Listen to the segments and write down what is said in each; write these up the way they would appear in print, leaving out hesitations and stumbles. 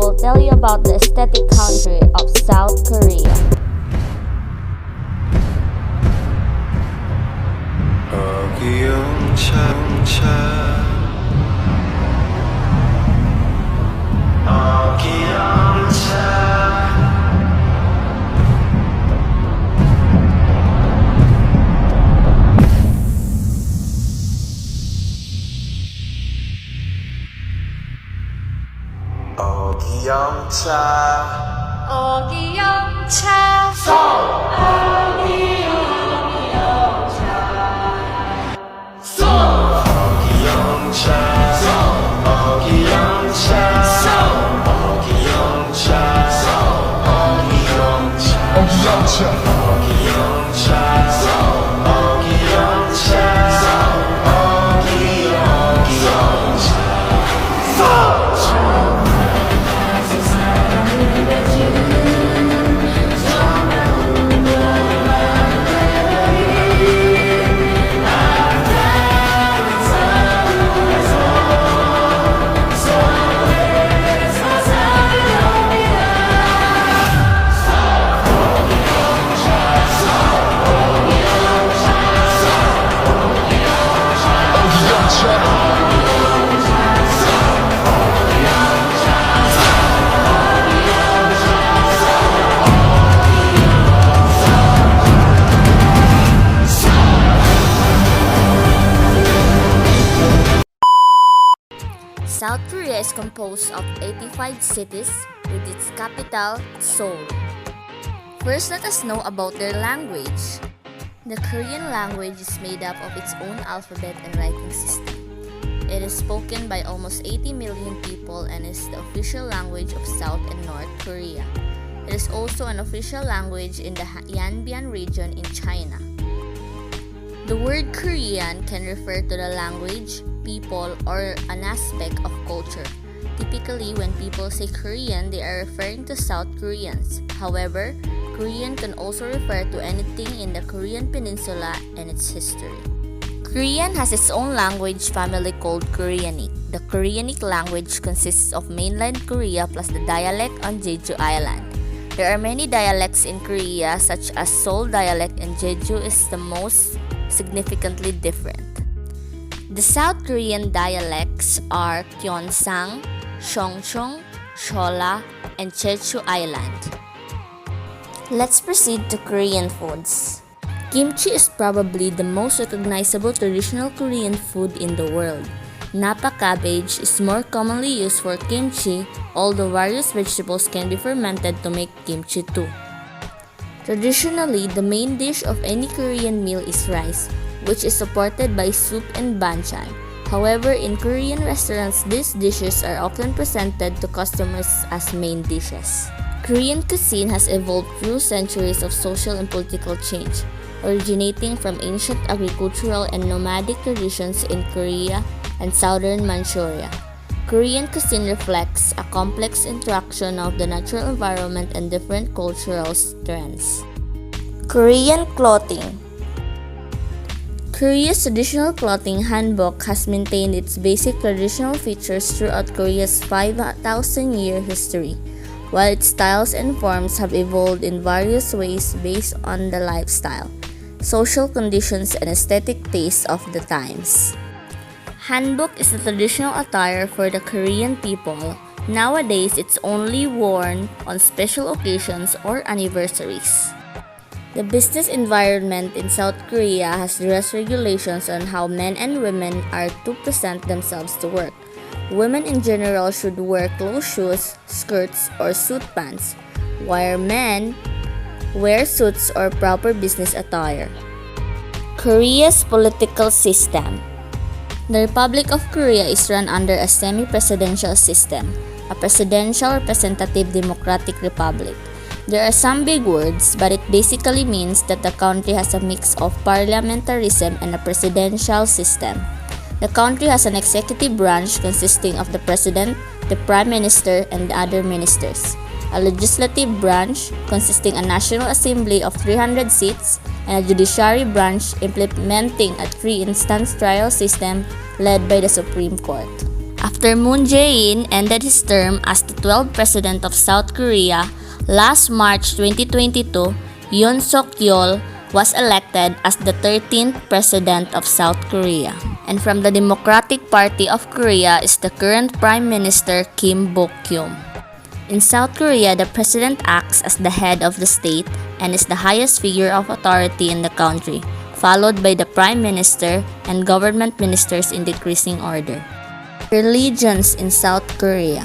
will tell you about the aesthetic country of South Korea. South Korea is composed of 85 cities with its capital, Seoul. First, let us know about their language. The Korean language is made up of its own alphabet and writing system. It is spoken by almost 80 million people and is the official language of South and North Korea. It is also an official language in the Yanbian region in China. The word Korean can refer to the language, people, or an aspect of culture. Typically, when people say Korean, they are referring to South Koreans. However, Korean can also refer to anything in the Korean peninsula and its history. Korean has its own language family called Koreanic. The Koreanic language consists of mainland Korea plus the dialect on Jeju Island. There are many dialects in Korea, such as Seoul dialect, and Jeju is the most significantly different. The South Korean dialects are Gyeongsang, Seongcheong, Chola, and Jeju Island. Let's proceed to Korean foods. Kimchi is probably the most recognizable traditional Korean food in the world. Napa cabbage is more commonly used for kimchi, although various vegetables can be fermented to make kimchi too. Traditionally, the main dish of any Korean meal is rice, which is supported by soup and banchan. However, in Korean restaurants, these dishes are often presented to customers as main dishes. Korean cuisine has evolved through centuries of social and political change, originating from ancient agricultural and nomadic traditions in Korea and southern Manchuria. Korean cuisine reflects a complex interaction of the natural environment and different cultural trends. Korean clothing. Korea's traditional clothing handbook has maintained its basic traditional features throughout Korea's 5,000-year history, while its styles and forms have evolved in various ways based on the lifestyle, social conditions, and aesthetic tastes of the times. Hanbok is the traditional attire for the Korean people. Nowadays, it's only worn on special occasions or anniversaries. The business environment in South Korea has dress regulations on how men and women are to present themselves to work. Women in general should wear closed shoes, skirts, or suit pants, while men wear suits or proper business attire. Korea's political system. The Republic of Korea is run under a semi-presidential system, a presidential representative democratic republic. There are some big words, but it basically means that the country has a mix of parliamentarism and a presidential system. The country has an executive branch consisting of the president, the prime minister, and the other ministers, a legislative branch consisting a national assembly of 300 seats, and a judiciary branch implementing a three-instance trial system led by the Supreme Court. After Moon Jae-in ended his term as the 12th president of South Korea, last March 2022, Yoon Suk-yeol was elected as the 13th president of South Korea. And from the Democratic Party of Korea is the current Prime Minister Kim Bok-yum. In South Korea, the president acts as the head of the state and is the highest figure of authority in the country, followed by the Prime Minister and government ministers in decreasing order. Religions in South Korea.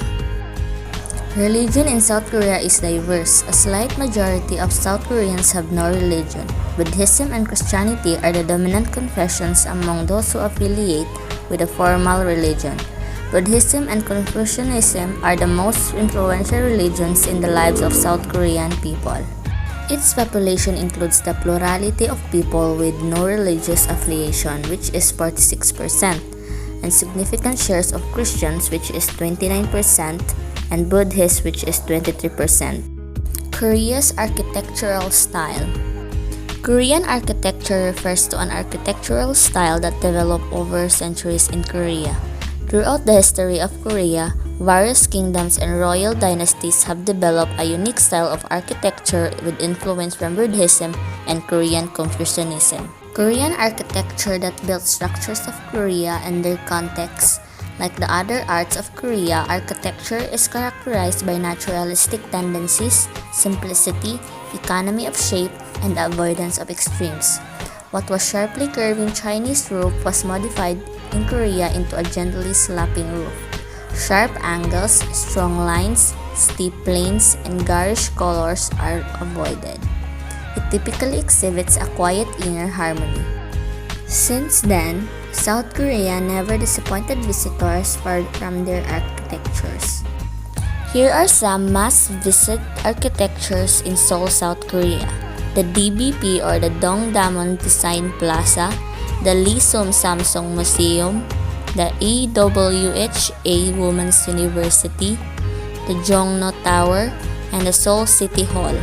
Religion in South Korea is diverse. A slight majority of South Koreans have no religion. Buddhism and Christianity are the dominant confessions among those who affiliate with a formal religion. Buddhism and Confucianism are the most influential religions in the lives of South Korean people. Its population includes the plurality of people with no religious affiliation, which is 46%, and significant shares of Christians, which is 29%, and Buddhists, which is 23%. Korea's architectural style. Korean architecture refers to an architectural style that developed over centuries in Korea. Throughout the history of Korea, various kingdoms and royal dynasties have developed a unique style of architecture with influence from Buddhism and Korean Confucianism. Korean architecture that built structures of Korea and their context. Like the other arts of Korea, architecture is characterized by naturalistic tendencies, simplicity, economy of shape, and avoidance of extremes. What was sharply curving Chinese roof was modified in Korea into a gently sloping roof. Sharp angles, strong lines, steep planes, and garish colors are avoided. It typically exhibits a quiet inner harmony. Since then, South Korea never disappointed visitors from their architectures. Here are some must-visit architectures in Seoul, South Korea. The DBP or the Dongdaemun Design Plaza, the Lee Samsung Museum, the EWHA Women's University, the Jongno Tower, and the Seoul City Hall.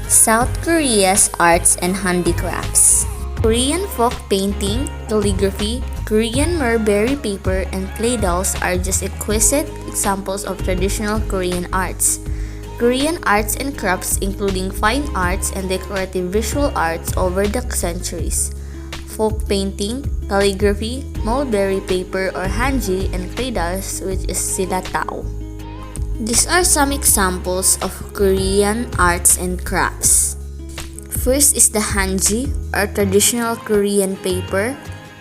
South Korea's arts and handicrafts. Korean folk painting, calligraphy, Korean mulberry paper, and clay dolls are just exquisite examples of traditional Korean arts. Korean arts and crafts including fine arts and decorative visual arts over the centuries. Folk painting, calligraphy, mulberry paper or hanji, and clay dolls, which is silatao. These are some examples of Korean arts and crafts. First is the hanji, or traditional Korean paper,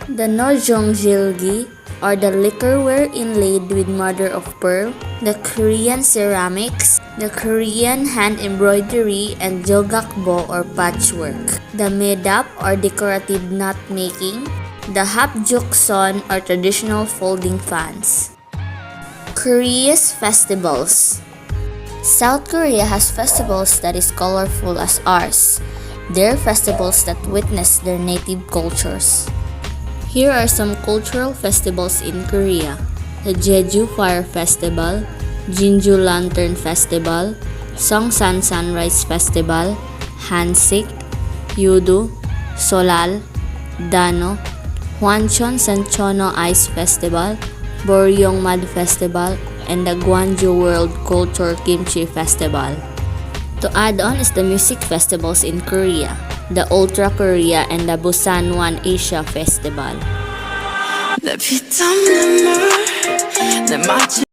the nojongjilgi, or the lacquerware inlaid with mother of pearl, the Korean ceramics, the Korean hand embroidery and jogakbo or patchwork, the medap or decorative knot making, the hapjukson or traditional folding fans. Korea's festivals. South Korea has festivals that is colorful as ours. They're festivals that witness their native cultures. Here are some cultural festivals in Korea: the Jeju Fire Festival, Jinju Lantern Festival, Songsan Sunrise Festival, Hansik, Yudu, Solal, Dano, Hwancheon Sanchono Ice Festival, Boryong Mud Festival, and the Gwangju World Culture Kimchi Festival. To add on is the music festivals in Korea, the Ultra Korea and the Busan One Asia Festival.